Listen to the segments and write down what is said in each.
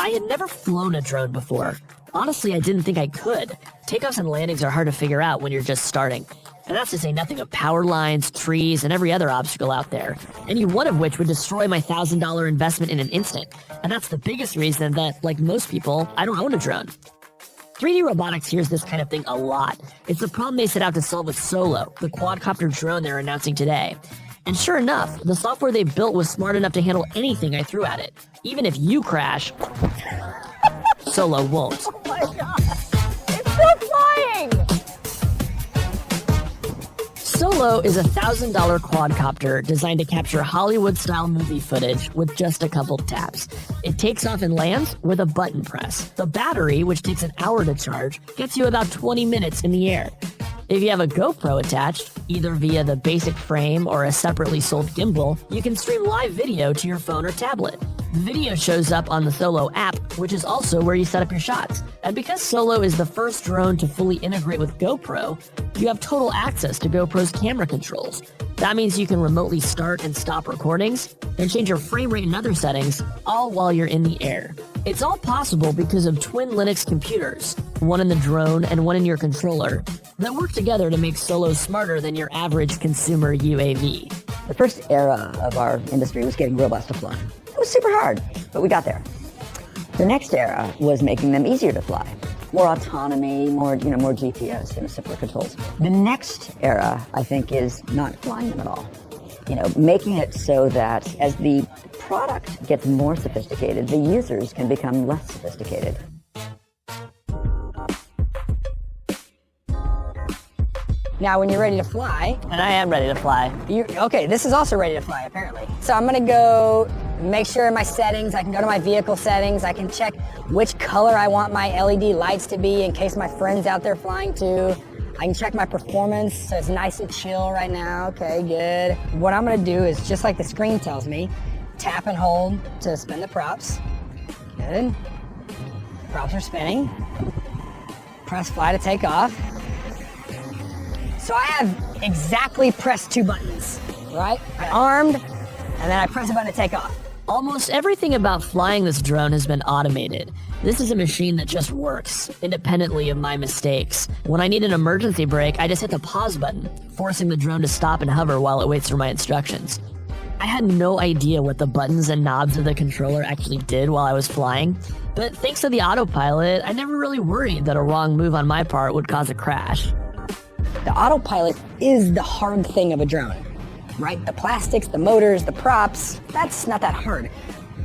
I had never flown a drone before. Honestly, I didn't think I could. Takeoffs and landings are hard to figure out when you're just starting. And that's to say nothing of power lines, trees, and every other obstacle out there, any one of which would destroy my $1,000 investment in an instant. And that's the biggest reason that, like most people, I don't own a drone. 3D Robotics hears this kind of thing a lot. It's the problem they set out to solve with Solo, the quadcopter drone they're announcing today. And sure enough, the software they built was smart enough to handle anything I threw at it. Even if you crash, Solo won't. Oh my god, it's still flying! Solo is a $1,000 quadcopter designed to capture Hollywood-style movie footage with just a couple taps. It takes off and lands with a button press. The battery, which takes an hour to charge, gets you about 20 minutes in the air. If you have a GoPro attached, either via the basic frame or a separately sold gimbal, you can stream live video to your phone or tablet. The video shows up on the Solo app, which is also where you set up your shots. And because Solo is the first drone to fully integrate with GoPro, you have total access to GoPro's camera controls. That means you can remotely start and stop recordings and change your frame rate and other settings, all while you're in the air. It's all possible because of twin Linux computers, one in the drone and one in your controller, that work together to make Solo smarter than your average consumer UAV. The first era of our industry was getting robots to fly. It was super hard, but we got there. The next era was making them easier to fly. More autonomy, more GPS, simpler controls. The next era, I think, is not flying them at all. Making it so that as the product gets more sophisticated, the users can become less sophisticated. Now, when you're ready to fly... And I am ready to fly. Okay, this is also ready to fly, apparently. So I'm going to go make sure in my settings, I can go to my vehicle settings, I can check which color I want my LED lights to be in case my friend's out there flying too. I can check my performance, so it's nice and chill right now. Okay, good. What I'm going to do is, just like the screen tells me, tap and hold to spin the props. Good. Props are spinning. Press fly to take off. So I have exactly pressed 2 buttons, right? I armed, and then I press a button to take off. Almost everything about flying this drone has been automated. This is a machine that just works, independently of my mistakes. When I need an emergency brake, I just hit the pause button, forcing the drone to stop and hover while it waits for my instructions. I had no idea what the buttons and knobs of the controller actually did while I was flying, but thanks to the autopilot, I never really worried that a wrong move on my part would cause a crash. The autopilot is the hard thing of a drone, right? The plastics, the motors, the props, that's not that hard.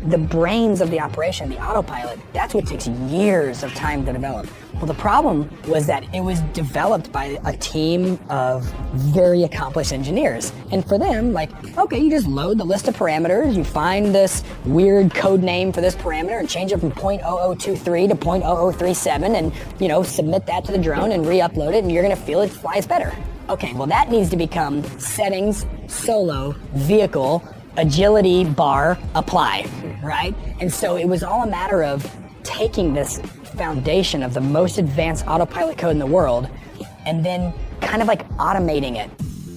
The brains of the operation, the autopilot, that's what takes years of time to develop. Well, the problem was that it was developed by a team of very accomplished engineers. And for them, okay, you just load the list of parameters, you find this weird code name for this parameter and change it from 0.0023 to 0.0037 and, submit that to the drone and re-upload it and you're gonna feel it flies better. Okay, well that needs to become settings, Solo, vehicle, agility bar, apply, right? And so it was all a matter of taking this foundation of the most advanced autopilot code in the world and then kind of automating it.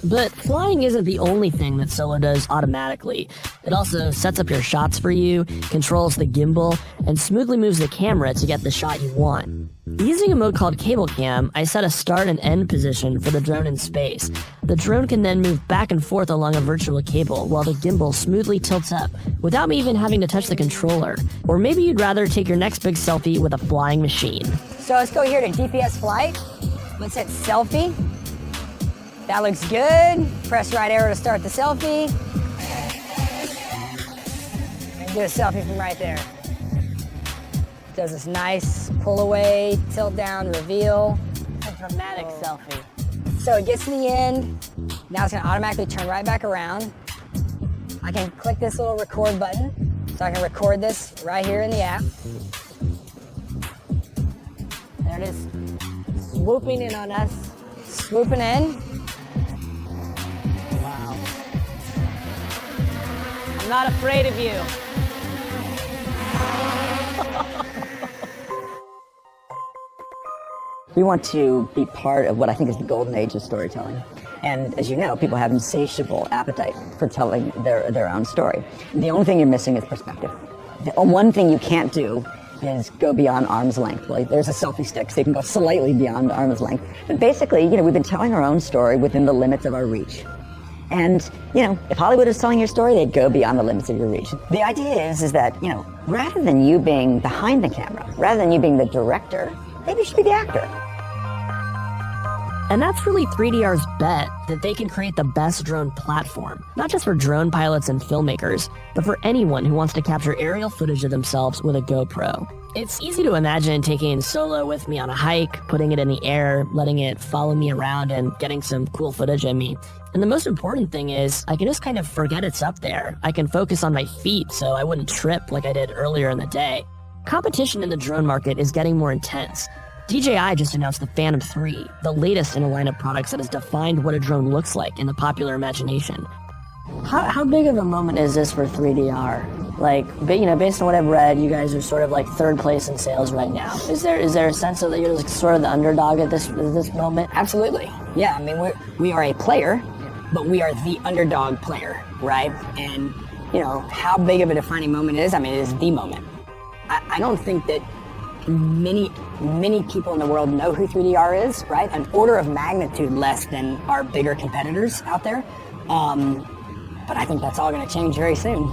But flying isn't the only thing that Solo does automatically. It also sets up your shots for you, controls the gimbal, and smoothly moves the camera to get the shot you want. Using a mode called Cable Cam, I set a start and end position for the drone in space. The drone can then move back and forth along a virtual cable while the gimbal smoothly tilts up without me even having to touch the controller. Or maybe you'd rather take your next big selfie with a flying machine. So let's go here to GPS flight. Let's hit selfie. That looks good. Press right arrow to start the selfie. And do a selfie from right there. Does this nice pull away, tilt down, reveal. A dramatic selfie. So it gets to the end. Now it's gonna automatically turn right back around. I can click this little record button. So I can record this right here in the app. There it is. Swooping in on us. Swooping in. Wow. I'm not afraid of you. We want to be part of what I think is the golden age of storytelling. And as you know, people have insatiable appetite for telling their own story. The only thing you're missing is perspective. The one thing you can't do is go beyond arm's length. Like there's a selfie stick, so you can go slightly beyond arm's length. But basically, we've been telling our own story within the limits of our reach. And, if Hollywood is telling your story, they'd go beyond the limits of your reach. The idea is that, rather than you being behind the camera, rather than you being the director, maybe you should be the actor. And that's really 3DR's bet that they can create the best drone platform, not just for drone pilots and filmmakers, but for anyone who wants to capture aerial footage of themselves with a GoPro. It's easy to imagine taking Solo with me on a hike, putting it in the air, letting it follow me around, and getting some cool footage of me. And the most important thing is I can just kind of forget it's up there. I can focus on my feet so I wouldn't trip like I did earlier in the day. Competition in the drone market is getting more intense. DJI just announced the Phantom 3, the latest in a line of products that has defined what a drone looks like in the popular imagination. How big of a moment is this for 3DR? Like, based on what I've read, you guys are sort of like third place in sales right now. Is there a sense that you're like sort of the underdog at this moment? Absolutely. Yeah, I mean, we are a player, but we are the underdog player, right? And, how big of a defining moment it is, it is the moment. I don't think that many people in the world know who 3DR is, right? An order of magnitude less than our bigger competitors out there. But I think that's all going to change very soon.